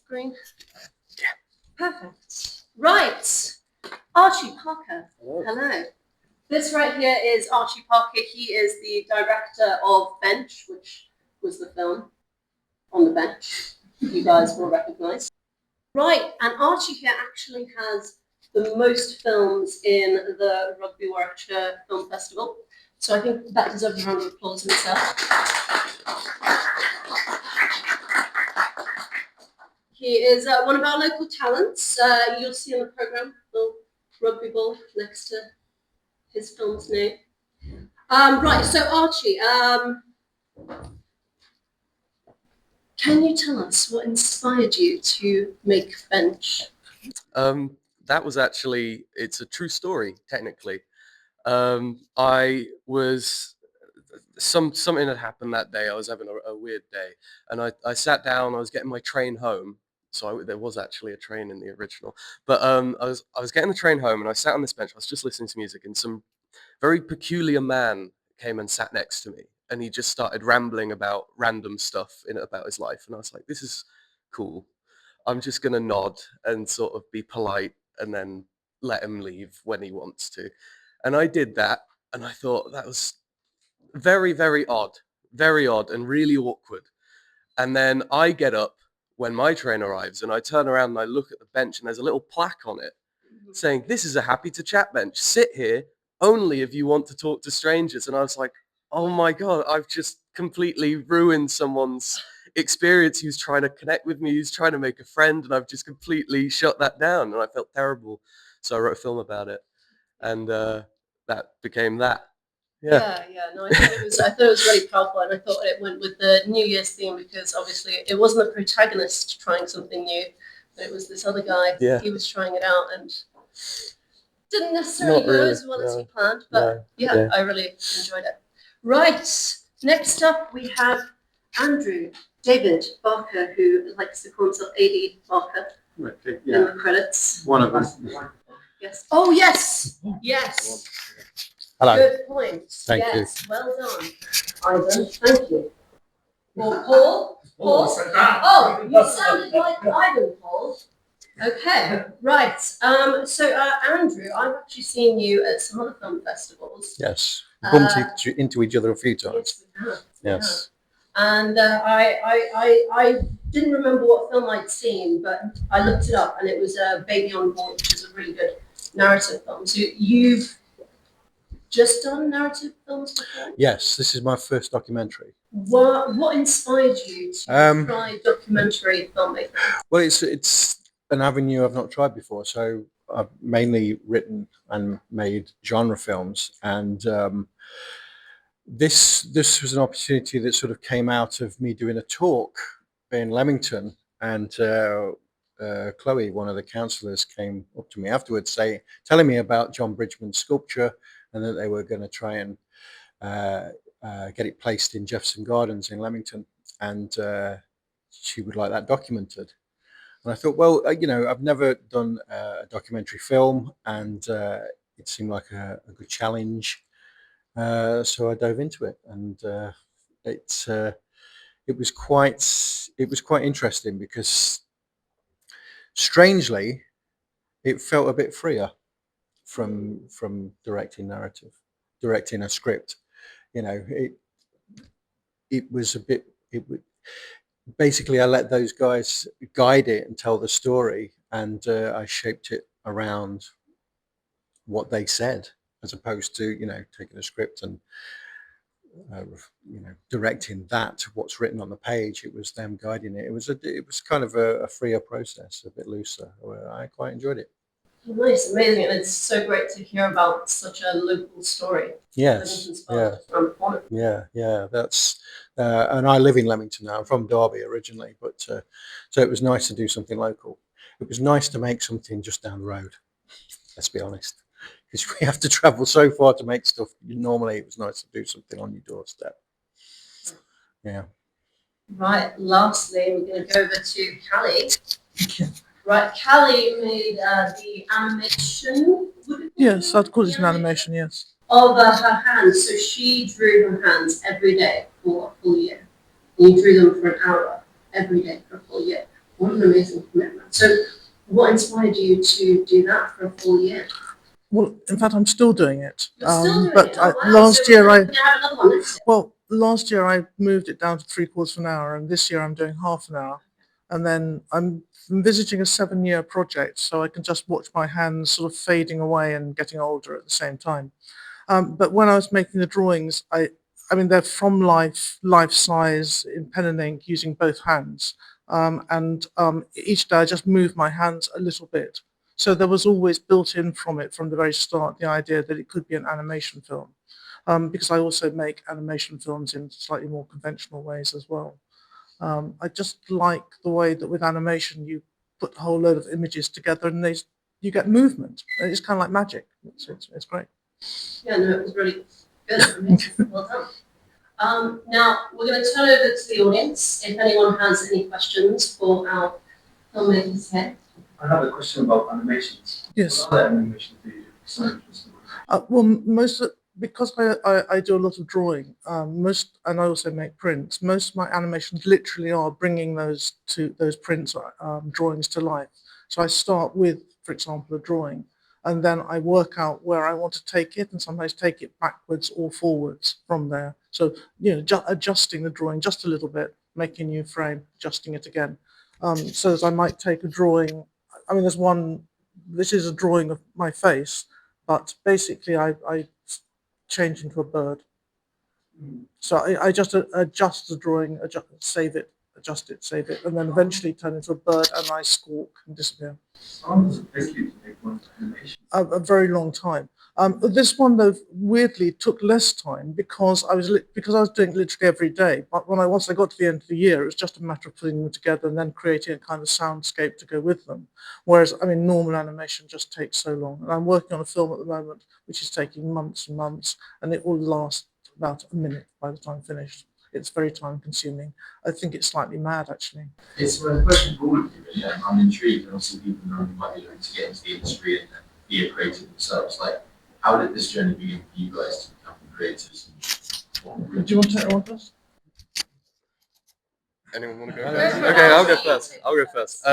screen? Yeah. Perfect. Right. Archie Parker. Hello. This right here is Archie Parker. He is the director of Bench, which was the film on the bench. You guys will recognise. Right, and Archie here actually has the most films in the Rugby Warwickshire Film Festival. So I think that deserves a round of applause in itself. He is one of our local talents. You'll see in the programme the rugby ball next to his film's name. Right, so Archie, can you tell us what inspired you to make Bench? That was actually, it's a true story, technically. I was, something had happened that day. I was having a weird day, and I sat down, I was getting my train home. So there was actually a train in the original, but I was getting the train home, and I sat on this bench. I was just listening to music, and some very peculiar man came and sat next to me, and he just started rambling about random stuff about his life, and I was like, this is cool. I'm just gonna nod and sort of be polite, and then let him leave when he wants to. And I did that, and I thought that was very, very odd, and really awkward. And then I get up when my train arrives, and I turn around and I look at the bench, and there's a little plaque on it saying, "This is a happy to chat bench. Sit here only if you want to talk to strangers." And I was like, oh my God, I've just completely ruined someone's experience who's trying to connect with me, who's trying to make a friend, and I've just completely shut that down, and I felt terrible. So I wrote a film about it, and that became that. Yeah. No, I thought it was really powerful, and I thought it went with the New Year's theme because obviously it wasn't the protagonist trying something new, but it was this other guy. Yeah. He was trying it out and didn't necessarily go as well as he planned, but yeah, I really enjoyed it. Right, next up we have Andrew David Barker, who likes to call himself AD Barker in the credits. One of us. Yes. Oh, yes. Yes. Hello. Good point. Thank you. Well done, Ivan. Thank you. Well, Paul? Oh, you sounded like Ivan, Paul. Okay, right. So, Andrew, I've actually seen you at some other film festivals. Yes. Bumped into each other a few times. Yes, we have. Yes. And I didn't remember what film I'd seen, but I looked it up, and it was Baby on Board, which is a really good narrative film. So you've just done narrative films before? Yes, this is my first documentary. What inspired you to try documentary filmmaking? Well, it's an avenue I've not tried before. So I've mainly written and made genre films, and this was an opportunity that sort of came out of me doing a talk in Leamington, and Chloe, one of the counsellors, came up to me afterwards telling me about John Bridgman's sculpture, and that they were going to try and get it placed in Jefferson Gardens in Leamington, and she would like that documented. And I thought, well, I've never done a documentary film, and it seemed like a good challenge. So I dove into it, and it was quite interesting because, strangely, it felt a bit freer from directing a script. It was a bit. Basically, I let those guys guide it and tell the story, and I shaped it around what they said, as opposed to taking a script and directing that to what's written on the page. It was them guiding it. It was kind of a freer process, a bit looser. I quite enjoyed it. Nice, amazing, and it's so great to hear about such a local story. Yes, yeah. That's and I live in Leamington now. I'm from Derby originally, but so it was nice to do something local. It was nice to make something just down the road. Let's be honest, because we have to travel so far to make stuff. Normally, it was nice to do something on your doorstep. Yeah. Right. Lastly, we're going to go over to Callie. Right, Callie made the animation. Yes, I'd call it an animation, yes. Of her hands. So she drew her hands every day for a full year. You drew them for an hour every day for a full year. What an amazing commitment. So what inspired you to do that for a full year? Well, in fact, I'm still doing it. You're still doing but it? Oh, wow. last So year we're going to have another one next year. well, last year I moved it down to 3/4 of an hour, and this year I'm doing half an hour. And then I'm envisaging a 7-year project, so I can just watch my hands sort of fading away and getting older at the same time. But when I was making the drawings, I mean, they're from life size in pen and ink using both hands. Each day I just move my hands a little bit. So there was always built in from it from the very start the idea that it could be an animation film. Because I also make animation films in slightly more conventional ways as well. I just like the way that with animation you put a whole load of images together and you get movement. It's kind of like magic. It's great. Yeah, no, it was really good. Amazing. Well done. Now, we're going to turn over to the audience if anyone has any questions for our filmmakers here. I have a question about animations. Yes. What other animations do you do? So interesting. Because I do a lot of drawing, and I also make prints. Most of my animations literally are bringing those prints drawings to life. So I start with, for example, a drawing, and then I work out where I want to take it, and sometimes take it backwards or forwards from there. So adjusting the drawing just a little bit, making a new frame, adjusting it again. So that I might take a drawing. I mean, there's one. This is a drawing of my face. But basically, I change into a bird. So I just adjust the drawing, save it, adjust it, save it, and then eventually turn into a bird, and I squawk and disappear. How long does it take you to make one animation? A very long time. This one, though, weirdly took less time because I was doing it literally every day. But once I got to the end of the year, it was just a matter of putting them together and then creating a kind of soundscape to go with them. Whereas, I mean, normal animation just takes so long. And I'm working on a film at the moment which is taking months and months, and it will last about a minute by the time finished. It's very time consuming. I think it's slightly mad, actually. It's a question for all of you, really. I'm intrigued, and also people know who might be looking to get into the industry and be a creative themselves. Like, how did this journey begin for you guys to become creators? Do you want to take one first? Anyone want to go Go first? for it. Okay, I'll go first.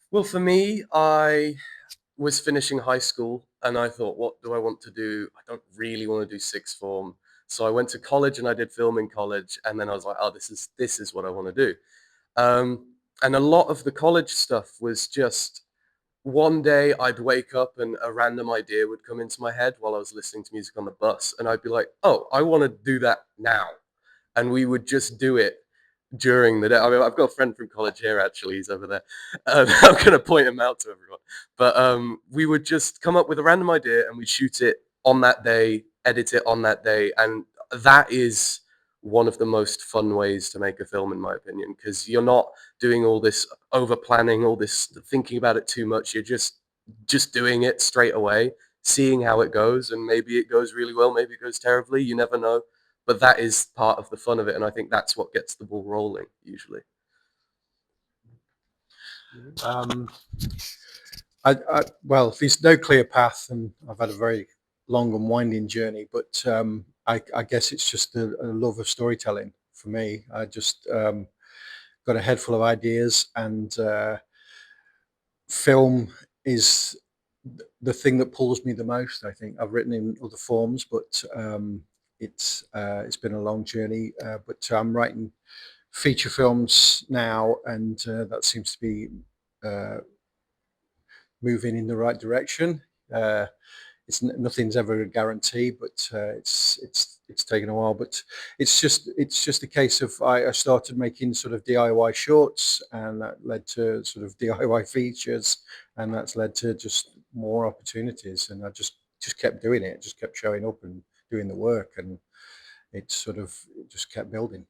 Well, for me, I was finishing high school and I thought, what do I want to do? I don't really want to do sixth form. So I went to college and I did film in college. And then I was like, oh, this is what I want to do. And a lot of the college stuff was just one day I'd wake up and a random idea would come into my head while I was listening to music on the bus. And I'd be like, oh, I want to do that now. And we would just do it during the day. I mean, I've got a friend from college here, actually. He's over there. I'm going to point him out to everyone. But we would just come up with a random idea and we'd shoot it on that day, edit it on that day. And that is one of the most fun ways to make a film, in my opinion, because you're not doing all this over planning, all this thinking about it too much. You're just doing it straight away, seeing how it goes. And maybe it goes really well, maybe it goes terribly. You never know. But that is part of the fun of it, and I think that's what gets the ball rolling usually. Well, there's no clear path, and I've had a very long and winding journey. But I guess it's just a love of storytelling for me. I just got a head full of ideas, and film is the thing that pulls me the most. I think I've written in other forms, but it's been a long journey, but I'm writing feature films now, and that seems to be moving in the right direction. Nothing's ever a guarantee, but it's taken a while. But it's just a case of I started making sort of DIY shorts, and that led to sort of DIY features, and that's led to just more opportunities. And I just kept doing it, just kept showing up and doing the work, and it just kept building.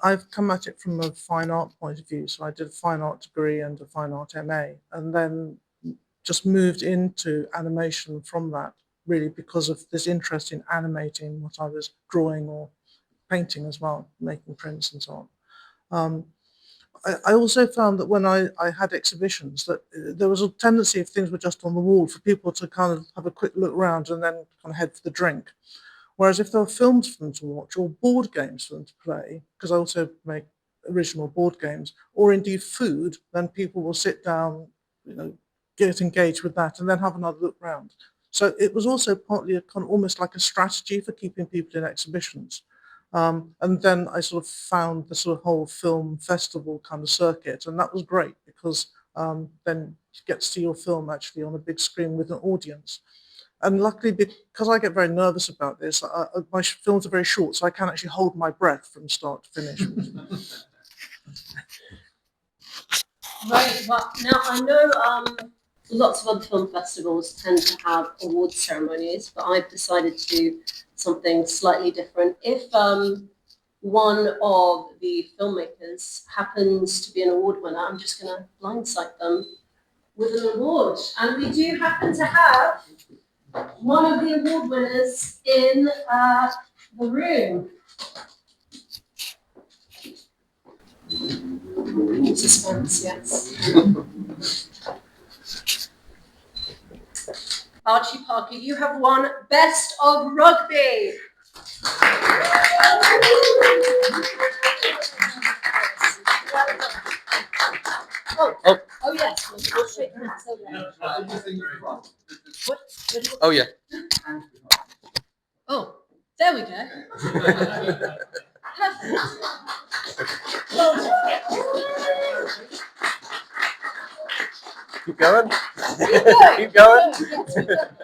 I've come at it from a fine art point of view. So I did a fine art degree and a fine art MA, and then just moved into animation from that, really because of this interest in animating what I was drawing or painting as well, making prints and so on. I also found that when I had exhibitions that there was a tendency, if things were just on the wall, for people to kind of have a quick look around and then kind of head for the drink. Whereas if there were films for them to watch or board games for them to play, because I also make original board games, or indeed food, then people will sit down, get engaged with that and then have another look round. So it was also partly a kind of almost like a strategy for keeping people in exhibitions. And then I sort of found the sort of whole film festival kind of circuit, and that was great because then you get to see your film actually on a big screen with an audience. And luckily, because I get very nervous about this, my films are very short, so I can actually hold my breath from start to finish. Right. Well, now I know lots of other film festivals tend to have award ceremonies, but I've decided to do something slightly different. If one of the filmmakers happens to be an award winner, I'm just going to blindside them with an award. And we do happen to have one of the award winners in the room. Suspense, yes. Archie Parker, you have won Best of Rugby. Oh yes, we'll shake hands over there. What? Oh yeah. Oh, there we go. Perfect. Keep going. Keep going. Keep going. Yes, we've got